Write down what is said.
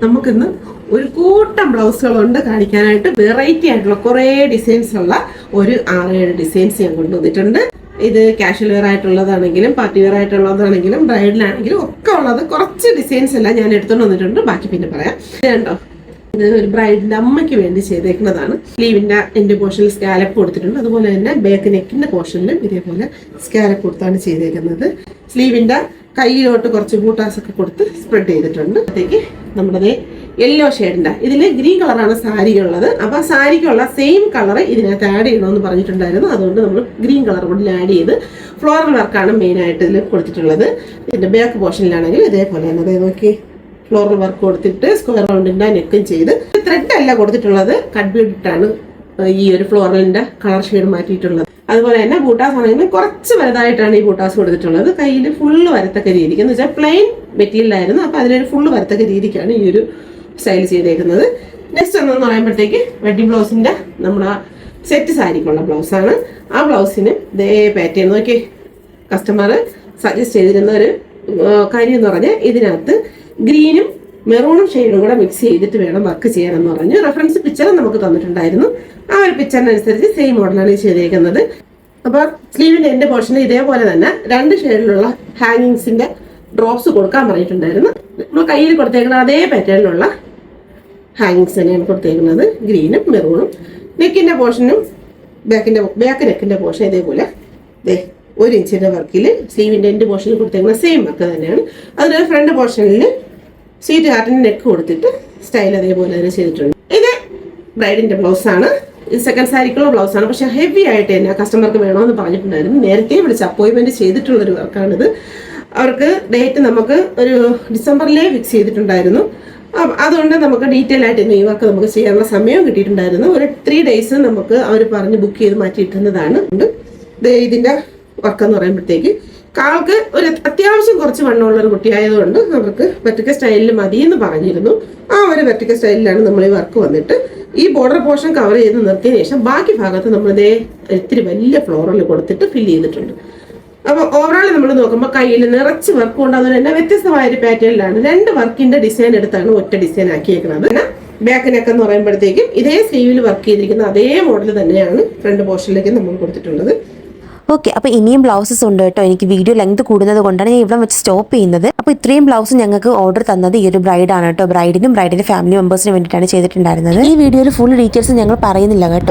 നമുക്കിന്ന് ഒരു കൂട്ടം ബ്ലൗസുകളുണ്ട് കാണിക്കാനായിട്ട്. വെറൈറ്റി ആയിട്ടുള്ള കുറേ ഡിസൈൻസ് ഉള്ള ഒരു 6-7 ഡിസൈൻസ് ഞാൻ കൊണ്ടുവന്നിട്ടുണ്ട്. ഇത് കാഷ്വൽ വെയർ ആയിട്ടുള്ളതാണെങ്കിലും പാർട്ടി വെയർ ആയിട്ടുള്ളതാണെങ്കിലും ബ്രൈഡലാണെങ്കിലും ഒക്കെ ഉള്ളത് കുറച്ച് ഡിസൈൻസ് എല്ലാം ഞാൻ എടുത്തുകൊണ്ട് വന്നിട്ടുണ്ട്. ബാക്കി പിന്നെ പറയാം. ഇത് കണ്ടോ, ഇത് ഒരു ബ്രൈഡിന്റെ അമ്മയ്ക്ക് വേണ്ടി ചെയ്തേക്കുന്നതാണ്. സ്ലീവിന്റെ എന്റെ പോർഷനിൽ സ്കാലപ്പ് കൊടുത്തിട്ടുണ്ട്. അതുപോലെ തന്നെ ബാക്ക് നെക്കിന്റെ പോർഷനിലും ഇതേപോലെ സ്കാലപ്പ് കൊടുത്താണ് ചെയ്തേക്കുന്നത്. സ്ലീവിന്റെ കയ്യിലോട്ട് കുറച്ച് ബൂട്ടാസ് ഒക്കെ കൊടുത്ത് സ്പ്രെഡ് ചെയ്തിട്ടുണ്ട്. അപ്പോഴത്തേക്ക് നമ്മുടെ യെല്ലോ ഷെയ്ഡിന്റെ ഇതിൽ ഗ്രീൻ കളറാണ് സാരിക്കുള്ളത്. അപ്പൊ ആ സാരിക്കുള്ള സെയിം കളർ ഇതിനകത്ത് ആഡ് ചെയ്യണമെന്ന് പറഞ്ഞിട്ടുണ്ടായിരുന്നു. അതുകൊണ്ട് നമ്മൾ ഗ്രീൻ കളർ കൂടി ആഡ് ചെയ്ത് ഫ്ലോറൽ വർക്കാണ് മെയിൻ ആയിട്ട് ഇതിൽ കൊടുത്തിട്ടുള്ളത്. ഇതിന്റെ ബാക്ക് പോർഷനിലാണെങ്കിൽ ഇതേപോലെ തന്നെ അതേ നോക്കി ഫ്ലോറൽ വർക്ക് കൊടുത്തിട്ട് സ്ക്വയർ റൗണ്ടിന്റെ നെക്കും ചെയ്ത് ത്രെഡ് അല്ല കൊടുത്തിട്ടുള്ളത്, കട്ട് ബീഡിട്ടാണ് ഈ ഒരു ഫ്ലോറലിന്റെ കളർ ഷെയ്ഡ് മാറ്റിയിട്ടുള്ളത്. അതുപോലെ തന്നെ ബൂട്ടാസ് ആണെങ്കിൽ കുറച്ച് വലുതായിട്ടാണ് ഈ ബൂട്ടാസ് കൊടുത്തിട്ടുള്ളത്. കയ്യിൽ ഫുള്ള് വരത്തക്ക രീതിക്ക് എന്ന് വെച്ചാൽ പ്ലെയിൻ മെറ്റീരിയലായിരുന്നു. അപ്പോൾ അതിലൊരു ഫുള്ള് വരത്തക്ക രീതിക്കാണ് ഈ ഒരു സ്റ്റൈൽ ചെയ്തേക്കുന്നത്. നെക്സ്റ്റ് എന്ന് പറയുമ്പോഴത്തേക്ക് വെഡിങ് ബ്ലൗസിന്റെ നമ്മുടെ സെറ്റ് സാരിക്കുള്ള ബ്ലൗസാണ്. ആ ബ്ലൗസിന് ഇതേ പാറ്റേൺ നോക്കി കസ്റ്റമർ സജസ്റ്റ് ചെയ്തിരുന്ന ഒരു കാര്യം എന്ന് പറഞ്ഞാൽ ഇതിനകത്ത് ഗ്രീനും മെറൂണും ഷെയ്ഡും കൂടെ മിക്സ് ചെയ്തിട്ട് വേണം വർക്ക് ചെയ്യാനെന്ന് പറഞ്ഞു. റെഫറൻസ് പിക്ചർ നമുക്ക് തന്നിട്ടുണ്ടായിരുന്നു. ആ ഒരു പിക്ചറിനനുസരിച്ച് സെയിം മോഡലാണ് ചെയ്തേക്കുന്നത്. അപ്പോൾ സ്ലീവിന്റെ എന്റെ പോർഷനിൽ ഇതേപോലെ തന്നെ 2 ഷെയ്ഡിലുള്ള ഹാങ്ങിങ്സിന്റെ ഡ്രോപ്സ് കൊടുക്കാൻ പറഞ്ഞിട്ടുണ്ടായിരുന്നു. നമ്മൾ കയ്യിൽ കൊടുത്തേക്കുന്ന അതേ പാറ്റേണിലുള്ള ഹാങ്ങിങ്സ് തന്നെയാണ് കൊടുത്തേക്കുന്നത്, ഗ്രീനും മെറൂണും. നെക്കിന്റെ പോർഷനും ബാക്ക് നെക്കിന്റെ പോർഷൻ ഇതേപോലെ 1 ഇഞ്ചിന്റെ വർക്കിൽ സ്ലീവിന്റെ എൻഡ് പോർഷനിൽ കൊടുത്തേക്കുന്ന സെയിം വർക്ക് തന്നെയാണ്. അതിന് ഫ്രണ്ട് പോർഷനിൽ സ്വീറ്റ് ഹാർട്ടിന്റെ നെക്ക് കൊടുത്തിട്ട് സ്റ്റൈൽ അതേപോലെ തന്നെ ചെയ്തിട്ടുണ്ട്. ഇത് ബ്രൈഡിന്റെ ബ്ലൗസ് ആണ്. ഇത് സെക്കൻഡ് സാരിക്കുള്ള ബ്ലൗസ് ആണ്. പക്ഷെ ഹെവി ആയിട്ട് തന്നെ കസ്റ്റമർക്ക് വേണമെന്ന് പറഞ്ഞിട്ടുണ്ടായിരുന്നു. നേരത്തെ വിളിച്ച് അപ്പോയിന്റ്മെന്റ് ചെയ്തിട്ടുള്ളൊരു വർക്കാണിത്. അവർക്ക് ഡേറ്റ് നമുക്ക് ഒരു ഡിസംബറിലേ ഫിക്സ് ചെയ്തിട്ടുണ്ടായിരുന്നു. അതുകൊണ്ട് നമുക്ക് ഡീറ്റെയിൽ ആയിട്ട് തന്നെ ഈ വർക്ക് നമുക്ക് ചെയ്യാനുള്ള സമയം കിട്ടിയിട്ടുണ്ടായിരുന്നു. ഒരു 3 ഡേയ്സ് നമുക്ക് അവർ പറഞ്ഞ് ബുക്ക് ചെയ്ത് മാറ്റിയിട്ടുന്നതാണ്. ഇതിന്റെ വർക്ക് എന്ന് പറയുമ്പോഴത്തേക്ക് കാൾക്ക് ഒരു അത്യാവശ്യം കുറച്ച് വണ്ണമുള്ള ഒരു കുട്ടിയായതുകൊണ്ട് അവർക്ക് വെർട്ടിക്കൽ സ്റ്റൈലിൽ മതി എന്ന് പറഞ്ഞിരുന്നു. ആ ഒരു വെർട്ടിക്കൽ സ്റ്റൈലിലാണ് നമ്മൾ ഈ വർക്ക് വന്നിട്ട് ഈ ബോർഡർ പോർഷൻ കവർ ചെയ്ത് നിർത്തിയതിനു ശേഷം ബാക്കി ഭാഗത്ത് നമ്മളിതേ ഇത്തിരി വലിയ ഫ്ലോറൽ കൊടുത്തിട്ട് ഫില്ല് ചെയ്തിട്ടുണ്ട്. അപ്പോൾ ഓവറോൾ നമ്മൾ നോക്കുമ്പോൾ കയ്യിൽ നിറച്ച് വർക്ക് കൊണ്ട് അതുപോലെ തന്നെ വ്യത്യസ്തമായ ഒരു പാറ്റേണിലാണ് 2 വർക്കിന്റെ ഡിസൈൻ എടുത്താണ് ഒറ്റ ഡിസൈൻ ആക്കിയേക്കുന്നത്. പിന്നെ ബാക്ക് നെക്ക് എന്ന് പറയുമ്പോഴത്തേക്കും ഇതേ സ്ലീവിൽ വർക്ക് ചെയ്തിരിക്കുന്ന അതേ മോഡൽ തന്നെയാണ് ഫ്രണ്ട് പോർഷനിലേക്ക് നമ്മൾ കൊടുത്തിട്ടുള്ളത്. ഓക്കെ, അപ്പോൾ ഇനിയും ബ്ലൗസസ് ഉണ്ട് കേട്ടോ. എനിക്ക് വീഡിയോ ലെങ്ത് കൂടുന്നത് കൊണ്ടാണ് ഞാൻ ഇവിടെ വെച്ച് സ്റ്റോപ്പ് ചെയ്യുന്നത്. അപ്പോൾ ഇത്രയും ബ്ലൗസ് ഞങ്ങൾക്ക് ഓർഡർ തന്നത് ഈ ഒരു ബ്രൈഡാണ് കേട്ടോ. ബ്രൈഡിനും ബ്രൈഡിന്റെ ഫാമിലി മെമ്പേഴ്സിനും വേണ്ടിയിട്ടാണ് ചെയ്തിട്ടുണ്ടായിരുന്നത്. ഈ വീഡിയോയിൽ ഫുൾ ഡീറ്റെയിൽസ് ഞങ്ങൾ പറയുന്നില്ല കേട്ടോ.